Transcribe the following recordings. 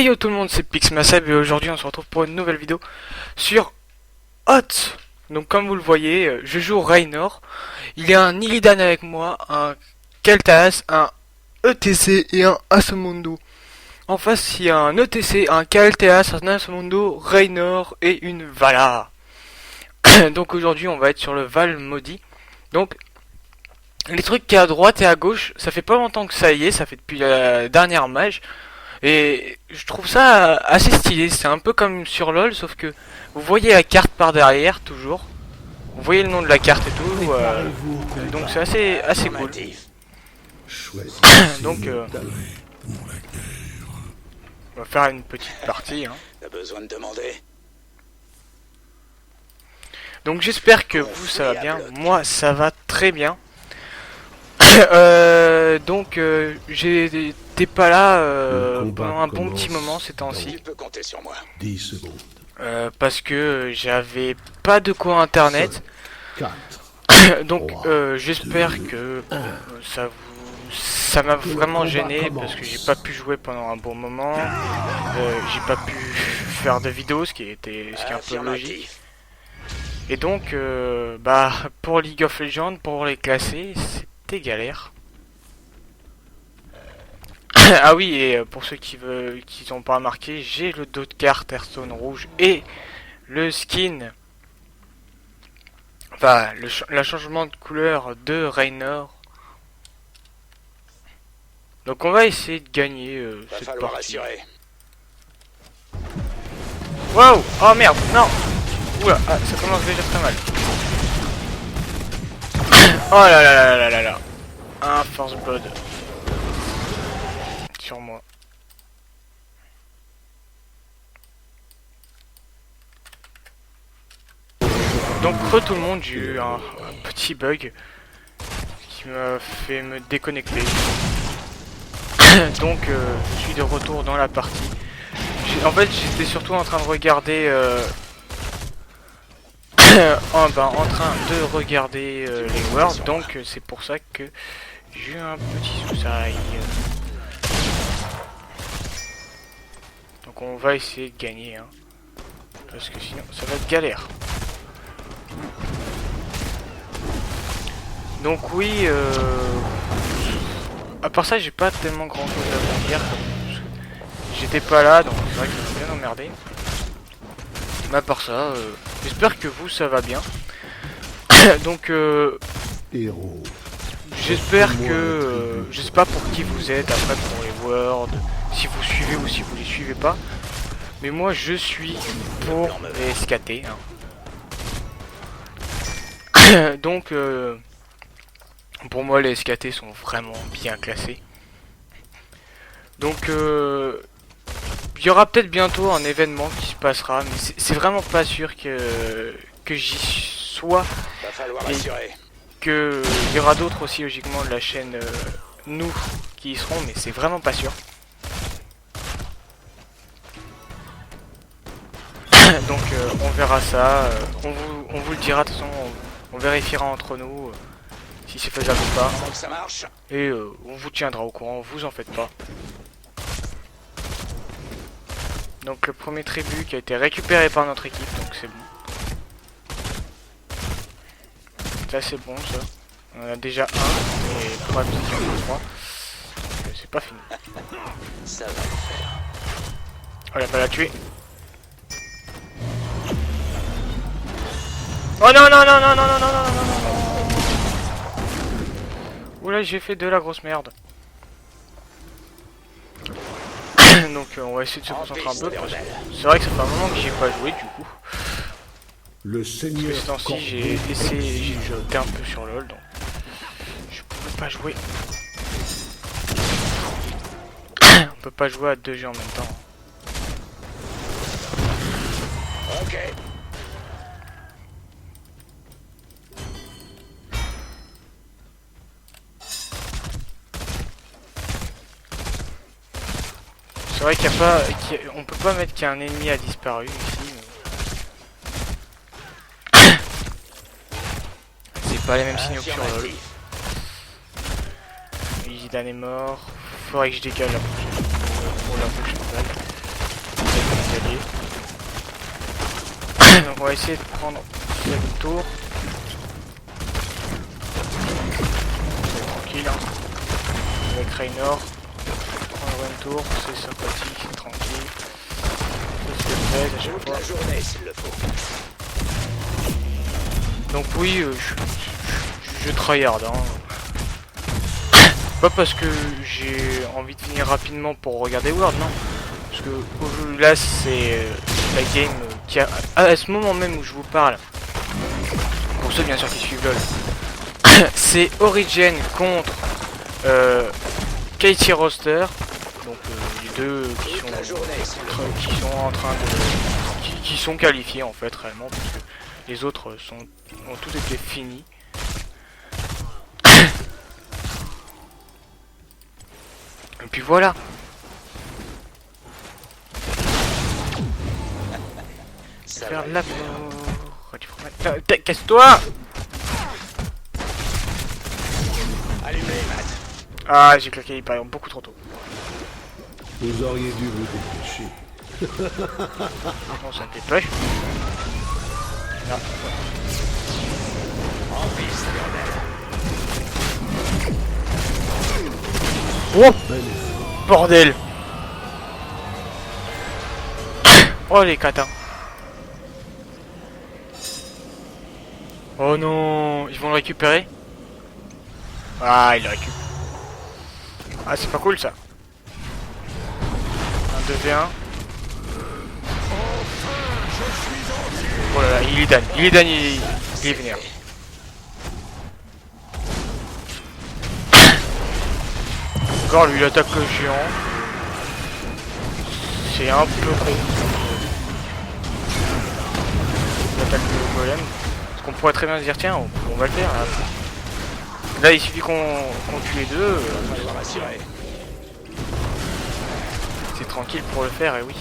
Hey yo tout le monde, c'est Pixmasab et aujourd'hui on se retrouve pour une nouvelle vidéo sur Hot. Donc comme vous le voyez, je joue Raynor. Il y a un Illidan avec moi, un Kael'thas, un ETC et un Asomundo. En face il y a un ETC, un Kael'thas, un Asomundo, Raynor et une Vala. Donc aujourd'hui on va être sur le Val maudit. Donc les trucs qui est à droite et à gauche, ça fait pas longtemps que ça y est, ça fait depuis la dernière mage. Et je trouve ça assez stylé, c'est un peu comme sur LoL, sauf que vous voyez la carte par derrière, toujours. Vous voyez le nom de la carte et tout, donc c'est assez cool. Donc on va faire une petite partie. Hein. T'as besoin de demander. Donc j'espère que vous ça va bien, moi ça va très bien. Donc j'étais pas là pendant un bon petit moment ces temps-ci. Tu peux compter sur moi. 10 secondes. Parce que j'avais pas de quoi internet. 4. Donc j'espère que ça m'a vraiment gêné parce que j'ai pas pu jouer pendant un bon moment. J'ai pas pu faire de vidéos, ce qui est un peu logique. Et donc pour League of Legends, pour les classer, c'était galère. Ah oui, et pour ceux qui n'ont pas remarqué, j'ai le dos de carte Hearthstone rouge et le skin, enfin le changement de couleur de Raynor. Donc on va essayer de gagner cette partie. Wow, oh merde, non. Oula, ah, ça commence déjà très mal. Oh là là là là là là. Un Force Blood sur moi. Donc tout le monde, j'ai eu un petit bug qui m'a fait me déconnecter. Donc je suis de retour dans la partie. En fait j'étais surtout en train de regarder en train de regarder les Worlds, donc c'est pour ça que j'ai eu un petit souci. Donc on va essayer de gagner, hein, parce que sinon ça va être galère. Donc oui, à part ça j'ai pas tellement grand chose à vous dire. J'étais pas là, donc c'est vrai que je suis bien emmerdé. Mais à part ça, j'espère que vous ça va bien. Donc Héros. j'espère que je sais pas pour qui vous êtes après pour les Worlds, si vous suivez ou si vous les suivez pas. Mais moi je suis pour les SKT. Hein. Donc pour moi les SKT sont vraiment bien classés. Donc il y aura peut-être bientôt un événement qui se passera, mais c'est vraiment pas sûr que j'y sois. Va falloir assurer. Que il y aura d'autres aussi logiquement de la chaîne nous qui y seront, mais c'est vraiment pas sûr. Donc on verra ça, on vous le dira, de toute façon on vérifiera entre nous si c'est faisable ou pas. Ça marche. Et on vous tiendra au courant, vous en faites pas. Donc le premier tribut qui a été récupéré par notre équipe, donc c'est bon. Ça c'est bon ça. On en a déjà un, et pour être sûr que 3. C'est pas fini. Ça va le faire. Oh il a pas la tuer. Oh non non non non non non non non non non. Oula j'ai fait de la grosse merde. Donc on va essayer de se concentrer un peu. C'est vrai que ça fait un moment que j'y ai pas joué du coup. Le Parce que Seigneur. ces temps-ci j'ai joué un peu sur LoL, donc je pouvais pas jouer. On peut pas jouer à deux jeux en même temps. Ok. C'est vrai qu'il y a pas, on peut pas mettre qu'un ennemi a disparu ici. Mais... c'est pas les mêmes signaux que sur LoL. Illidan est mort. Faudrait que je décale la prochaine, pour la prochaine balle. On va essayer de prendre cette tour. C'est tranquille, hein. Avec Raynor. Prendre une tour, c'est sympathique, c'est tranquille. Ça se fait à chaque Toute fois. la journée s'il le faut. Donc oui, je tryhard, hein. Pas parce que j'ai envie de finir rapidement pour regarder World, non. Parce que là c'est la game qui a, à ce moment même où je vous parle, pour ceux bien sûr qui suivent LoL, c'est Origin contre Katie Roster, donc les deux qui Toute la journée s'il le faut. en train de qui sont qualifiés en fait réellement, parce que les autres ont tous été finis. Et puis voilà. Ça Faire va de le l'amour. faire. Casse-toi. Allumez, Matt. Ah, j'ai claqué l'hyperion beaucoup trop tôt. Vous auriez dû vous dépêcher. Non, ça me dépêche. Là. En piste, bordel. Oh bordel. Oh les catins. Oh non, ils vont le récupérer. Ah, il le récupère. Ah, c'est pas cool ça. Un 2v1. Oh là là, il est dan, il est vénère. Encore lui il attaque le géant. C'est un peu con. Il attaque le golem. Parce qu'on pourrait très bien se dire tiens on va le faire là. Là il suffit qu'on tue les deux. Je vais rassurer. C'est tranquille pour le faire et oui.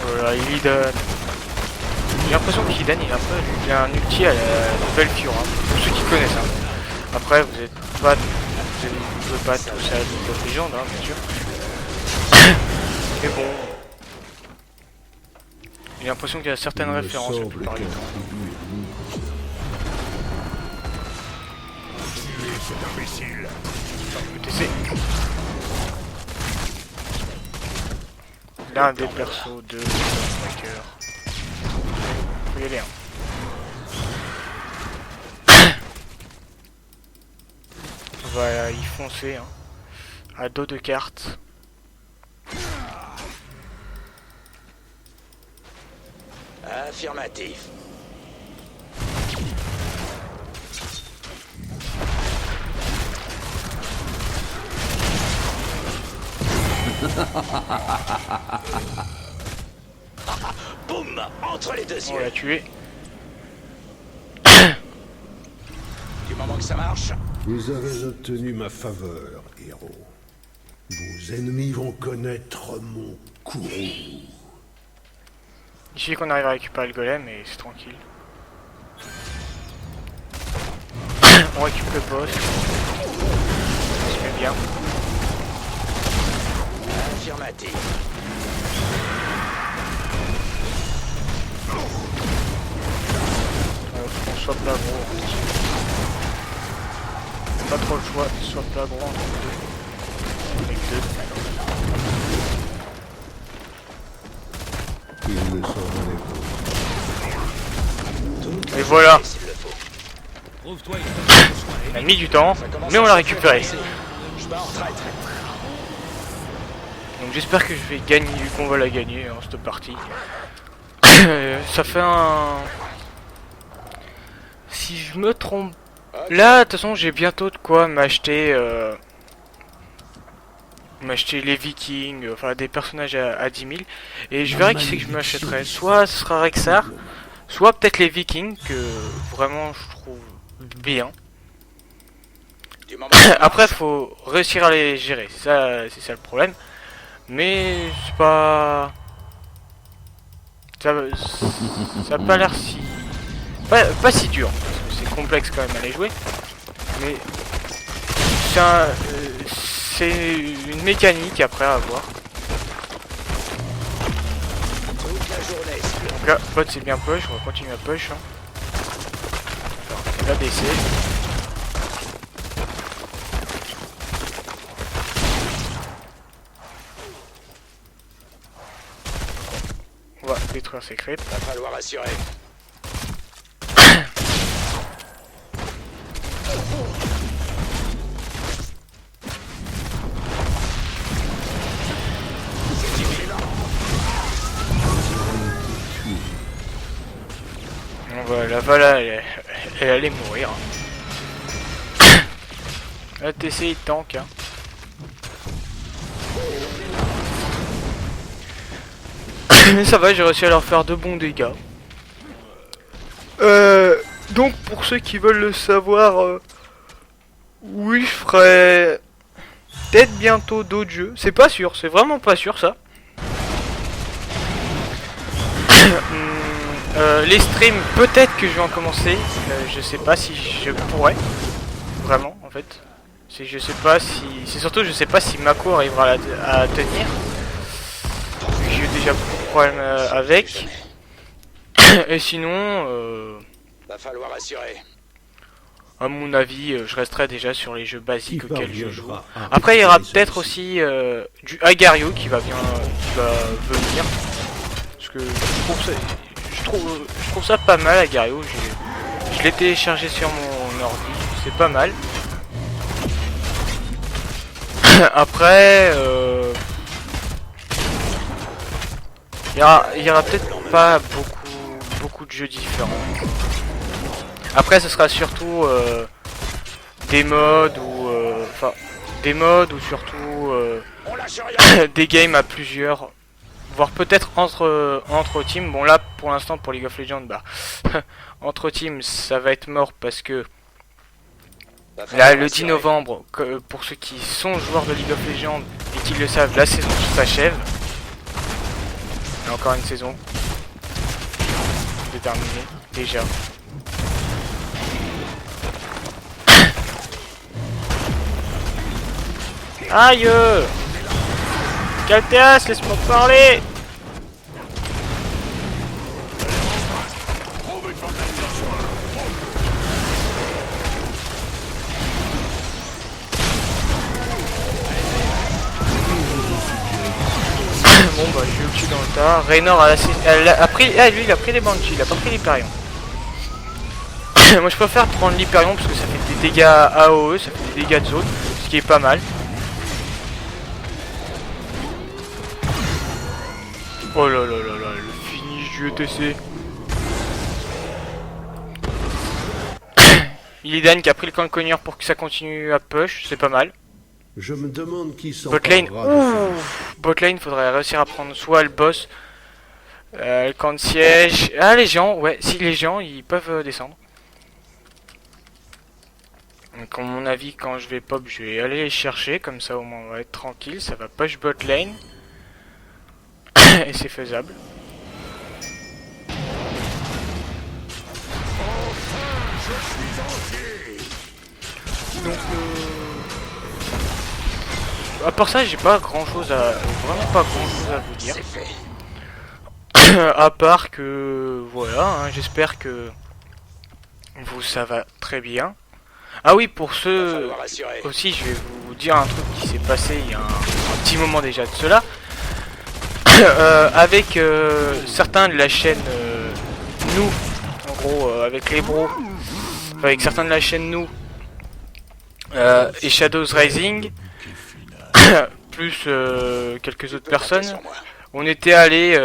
Voilà, Illidan. J'ai l'impression qu'Illidan il a un ulti à la nouvelle Fiora. Pour ceux qui connaissent. Hein. Après vous êtes pas tous à la League of Legends, hein, bien sûr. Mais bon. J'ai l'impression qu'il y a certaines références la plupart du temps. TC. L'un des persos de Striker. Faut y aller, hein. On va y foncer, hein. À dos de carte. Affirmatif. Boum! Entre les deux On l'a yeux. tué. Du moment que ça marche. Vous avez obtenu ma faveur, héros. Vos ennemis vont connaître mon courroux. Il suffit qu'on arrive à récupérer le golem et c'est tranquille. On récupère le boss. Ça se met bien. Affirmatif. On swap l'aggro. Pas trop le choix, swap l'aggro entre deux. Avec deux. Il me semblait pas. Et voilà. S'il le faut. On a mis du temps, Ça commence mais on à l'a se récupéré. faire. Je pars en retraite. Donc j'espère que je vais gagner, vu qu'on va la gagner, hein, cette partie. Ça fait un... Si je me trompe... Là, de toute façon, j'ai bientôt de quoi m'acheter... m'acheter les Vikings, enfin des personnages à 10 000. Et je verrai qui c'est que je m'achèterai. Soit ce sera Rexar, soit peut-être les Vikings, que vraiment je trouve bien. Du moment que ça Après, marche. faut réussir à les gérer, c'est ça le problème. Mais c'est pas... Ça a pas l'air si... Pas si dur, parce que c'est complexe quand même à les jouer. Mais... C'est une mécanique après à voir. cas, bot c'est bien push, on va continuer à push. Hein. On va baisser. On va détruire ses creeps. Va falloir assurer. La Vala, elle allait mourir. La TC il tank. Hein. Mais ça va, j'ai réussi à leur faire de bons dégâts. Donc pour ceux qui veulent le savoir, oui, je ferai peut-être bientôt d'autres jeux. C'est pas sûr, c'est vraiment pas sûr ça. Les streams, peut-être que je vais en commencer. Je sais pas si je pourrais. Vraiment, en fait. Je sais pas si. C'est surtout, je sais pas si Mako arrivera à tenir. J'ai eu déjà beaucoup de problèmes avec. Et sinon, Va falloir assurer. à mon avis, je resterai déjà sur les jeux basiques auxquels je joue. Après, il y aura peut-être aussi du Agario qui va venir. Parce que je trouve ça pas mal, Agario. Je l'ai téléchargé sur mon ordi, c'est pas mal. Après, il y aura peut-être pas beaucoup de jeux différents. Après, ce sera surtout des modes ou surtout On lâche rien. des games à plusieurs, voire peut-être entre teams. Bon là, pour l'instant, pour League of Legends, bah entre teams, ça va être mort parce que là, le 10 novembre, pour ceux qui sont joueurs de League of Legends et qui le savent, la saison s'achève. Il y a encore une saison de terminer déjà. Aïe! Calteas, laisse-moi parler! Bon bah je vais au-dessus dans le tas. Raynor a pris. Ah lui il a pris les Banshees, il a pas pris l'Hyperion. Moi je préfère prendre l'Hyperion parce que ça fait des dégâts AOE, ça fait des dégâts de zone, ce qui est pas mal. Oh là là là là, le finish du ETC. Illidan qui a pris le camp de cogneur pour que ça continue à push, c'est pas mal. Je me demande qui s'en Botlane, parlera. Botlane, faudrait réussir à prendre soit le boss, le camp de siège. Ah, les géants, ouais, si les géants ils peuvent descendre. Donc, à mon avis, quand je vais pop, je vais aller les chercher, comme ça au moins on va être tranquille. Ça va push Botlane. Et c'est faisable. Donc, à part ça, j'ai pas grand chose à. Vraiment pas grand chose à vous dire. C'est fait. À part que. Voilà, hein, j'espère que. Vous ça va très bien. Ah oui, pour Va ceux. falloir assurer. Aussi, je vais vous dire un truc qui s'est passé il y a un petit moment déjà de cela. Avec certains de la chaîne nous, en gros, avec les bros, avec certains de la chaîne nous et Shadows Rising, plus quelques autres personnes, Sur moi. on était allé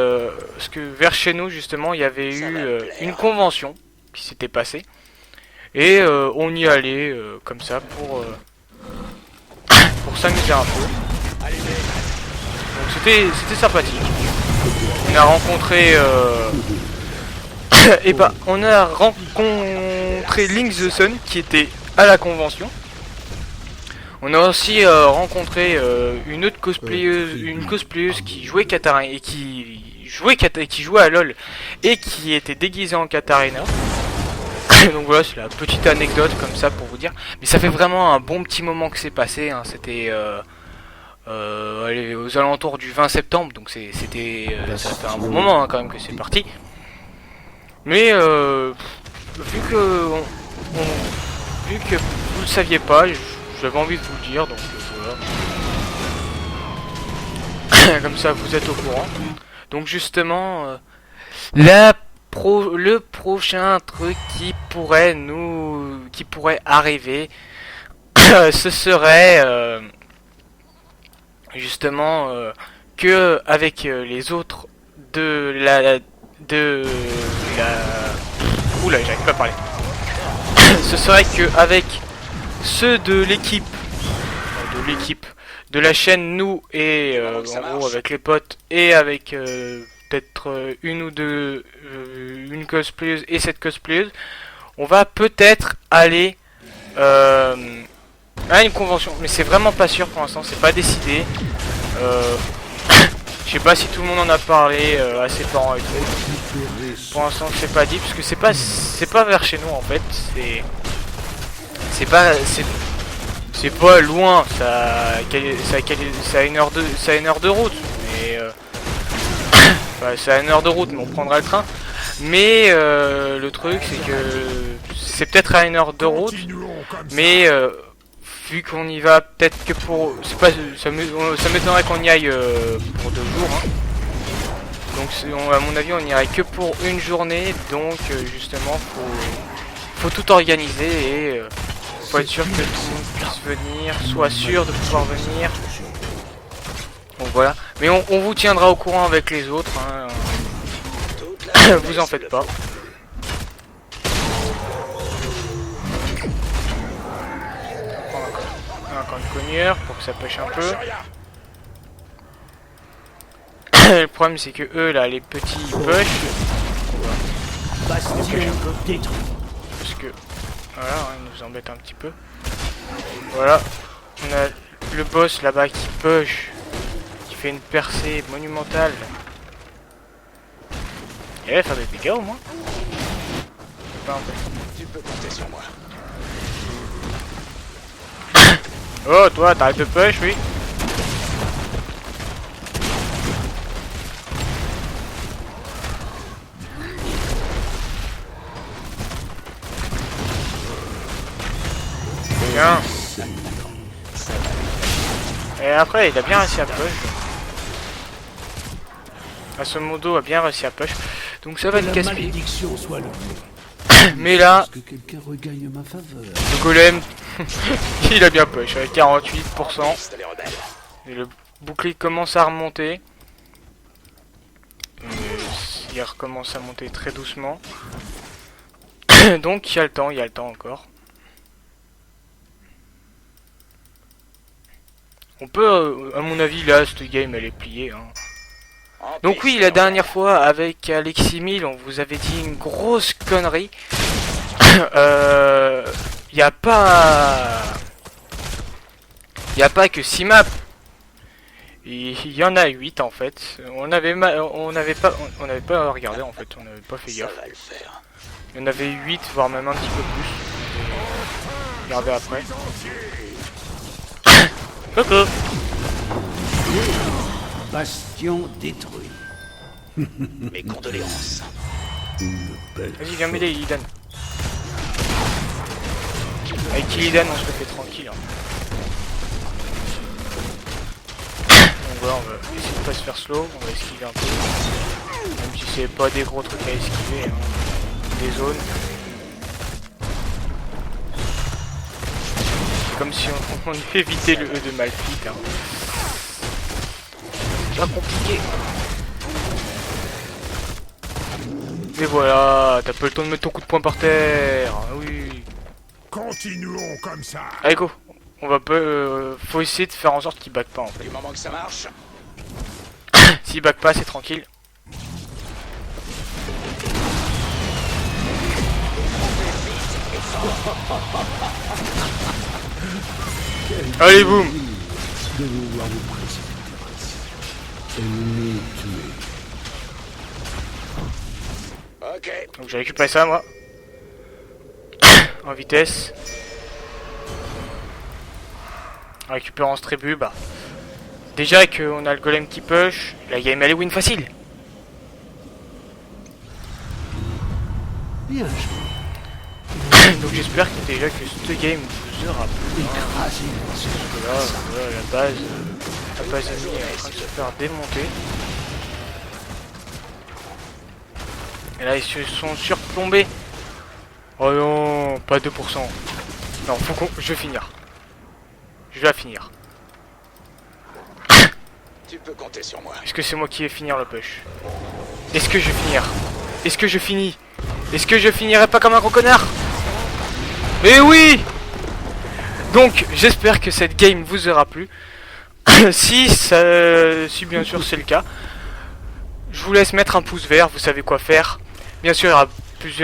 parce que vers chez nous justement il y avait eu une convention qui s'était passée et on y allait comme ça pour s'amuser un peu. Allumez. Donc c'était sympathique. On a rencontré et bah on a rencontré Link the Sun qui était à la convention. On a aussi rencontré une autre cosplayeuse, une cosplayeuse qui jouait Katarina et qui jouait à LoL et qui était déguisée en Katarina. Donc voilà, c'est la petite anecdote comme ça pour vous dire. Mais ça fait vraiment un bon petit moment que c'est passé. Hein. C'était allez, aux alentours du 20 septembre, donc c'était ça fait un bon moment hein, quand même que c'est parti. Mais vu que vu que vous le saviez pas, j'avais envie de vous le dire, donc voilà. Comme ça vous êtes au courant. Donc justement, le prochain truc qui pourrait arriver, ce serait justement que avec les autres de la oula, j'arrive pas à parler. Ce serait que avec ceux de l'équipe de la chaîne, nous et en gros avec les potes et avec peut-être une ou deux une cosplayeuse et cette cosplayeuse, on va peut-être aller à une convention, mais c'est vraiment pas sûr pour l'instant, c'est pas décidé. Je sais pas si tout le monde en a parlé à ses parents et tout. Pour l'instant c'est pas dit, parce que c'est pas vers chez nous en fait, c'est pas loin, ça a une heure de route, mais enfin, c'est à une heure de route, mais on prendra le train. Mais le truc c'est que c'est peut-être à une heure de route, mais vu qu'on y va peut-être que pour, c'est pas, ça m'étonnerait qu'on y aille pour 2 jours. Hein. Donc à mon avis on irait que pour une journée, donc justement faut tout organiser et faut être sûr que tout le monde puisse venir, soit sûr de pouvoir venir. Donc voilà, mais on vous tiendra au courant avec les autres, hein. Vous en faites pas. Encore une cognure pour que ça pêche un peu. Le problème c'est que eux là, les petits push, parce que voilà, hein, ils nous embêtent un petit peu. Voilà, on a le boss là-bas qui push, qui fait une percée monumentale. Il va faire des dégâts au moins. Pas en fait. Tu peux compter sur moi. Oh toi t'arrêtes de push, oui. Bien. Et après il a bien réussi à push. Assomodo a bien réussi à push. Donc ça va être casse-pied. Mais là, Que quelqu'un regagne ma faveur. le golem, il a bien push avec 48%. Et le bouclier commence à remonter. Il recommence à monter très doucement. Donc il y a le temps encore. On peut, à mon avis, là, cette game elle est pliée. Hein. Donc oui, la dernière fois avec Alexis1000, on vous avait dit une grosse connerie. Y a pas que 6 maps. Il y en a 8 en fait. On n'avait pas regardé en fait, on n'avait pas fait gaffe. Il y en avait 8 voire même un petit peu plus. Regardez après. Coucou. Bastion détruit. Mes condoléances. Vas-y, viens m'aider, Illidan. Avec Illidan, on se le fait tranquille. Hein. Donc voilà, on va essayer de pas se faire slow, on va esquiver un peu. Même si c'est pas des gros trucs à esquiver, hein. Des zones. C'est comme si on évitait le E de Malphite. Hein. C'est pas compliqué. Mais voilà, t'as pas le temps de mettre ton coup de poing par terre. Oui. Continuons comme ça. Allez go. On va pas. Faut essayer de faire en sorte qu'il back pas en fait. Du moment que ça marche. S'il back pas, c'est tranquille. Allez boum. De vouloir vous précipiter ainsi. Ennemi tué. Ok. Donc j'ai récupéré ça moi. En vitesse. En récupérant ce tribut, bah. Déjà qu'on a le golem qui push, la game elle est win facile. Bien joué. Donc j'espère que déjà que cette game vous aura plu. Écrasez-moi ce Parce que là, voilà, la base ennemie est en train de se faire démonter. Et là ils se sont surplombés. Oh non, pas 2%. Non, faut qu'on... Je vais finir. Je vais la finir. Tu peux compter sur moi. Est-ce que c'est moi qui vais finir le push? Est-ce que je vais finir? Est-ce que je finis? Est-ce que je finirai pas comme un gros connard? Eh oui! Donc, j'espère que cette game vous aura plu. Si bien sûr c'est le cas, je vous laisse mettre un pouce vert, vous savez quoi faire. Bien sûr, il y aura plusieurs